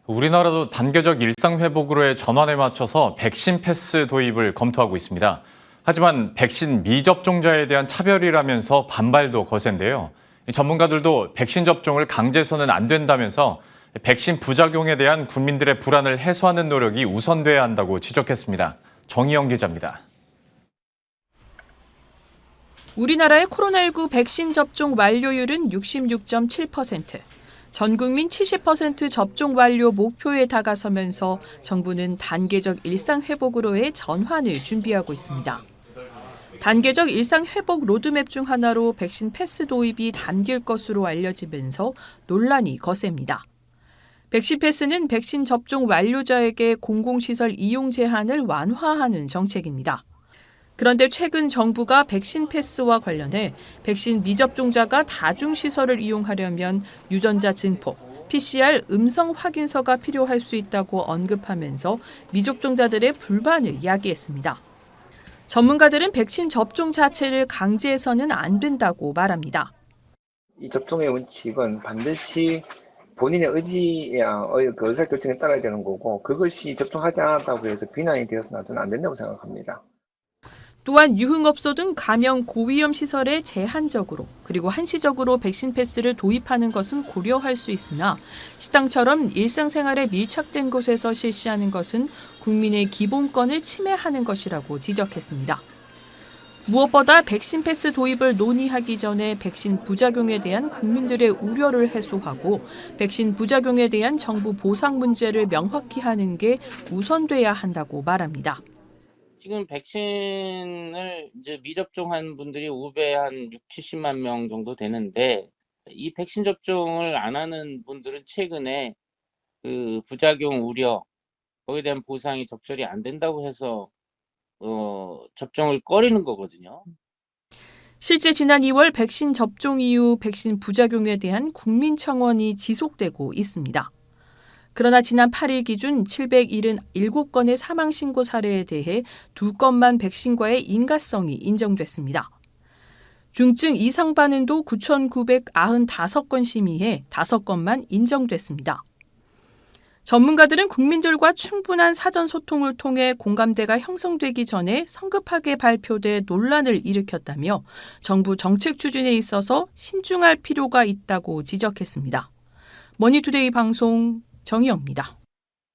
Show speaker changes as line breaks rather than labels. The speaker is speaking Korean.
우리나라도 단계적 일상 회복으로의 전환에 맞춰서 백신 패스 도입을 검토하고 있습니다. 하지만 백신 미접종자에 대한 차별이라면서 반발도 거센데요. 전문가들도 백신 접종을 강제해서는 안 된다면서 백신 부작용에 대한 국민들의 불안을 해소하는 노력이 우선돼야 한다고 지적했습니다. 정희영 기자입니다.
우리나라의 코로나19 백신 접종 완료율은 66.7%. 전 국민 70% 접종 완료 목표에 다가서면서 정부는 단계적 일상 회복으로의 전환을 준비하고 있습니다. 단계적 일상 회복 로드맵 중 하나로 백신 패스 도입이 담길 것으로 알려지면서 논란이 거셉니다. 백신 패스는 백신 접종 완료자에게 공공시설 이용 제한을 완화하는 정책입니다. 그런데 최근 정부가 백신 패스와 관련해 백신 미접종자가 다중시설을 이용하려면 유전자 증폭, PCR 음성 확인서가 필요할 수 있다고 언급하면서 미접종자들의 불만을 야기했습니다. 전문가들은 백신 접종 자체를 강제해서는 안 된다고 말합니다.
이 접종의 원칙은 반드시 본인의 의지야 그 의사결정에 따라야 되는 거고, 그것이 접종하지 않았다고 해서 비난이 되어서는 저는 안 된다고 생각합니다.
또한 유흥업소 등 감염 고위험 시설에 제한적으로 그리고 한시적으로 백신 패스를 도입하는 것은 고려할 수 있으나 식당처럼 일상생활에 밀착된 곳에서 실시하는 것은 국민의 기본권을 침해하는 것이라고 지적했습니다. 무엇보다 백신 패스 도입을 논의하기 전에 백신 부작용에 대한 국민들의 우려를 해소하고 백신 부작용에 대한 정부 보상 문제를 명확히 하는 게 우선돼야 한다고 말합니다.
지금 백신을 이제 미접종한 분들이 우배 한 70만 명 정도 되는데, 이 백신 접종을 안 하는 분들은 최근에 그 부작용 우려, 거기에 대한 보상이 적절히 안 된다고 해서 접종을 꺼리는 거거든요.
실제 지난 2월 백신 접종 이후 백신 부작용에 대한 국민 청원이 지속되고 있습니다. 그러나 지난 8일 기준 777건의 사망 신고 사례에 대해 2건만 백신과의 인과성이 인정됐습니다. 중증 이상 반응도 9,995건 심의해 5건만 인정됐습니다. 전문가들은 국민들과 충분한 사전 소통을 통해 공감대가 형성되기 전에 성급하게 발표돼 논란을 일으켰다며 정부 정책 추진에 있어서 신중할 필요가 있다고 지적했습니다. 머니투데이 방송 정희영입니다.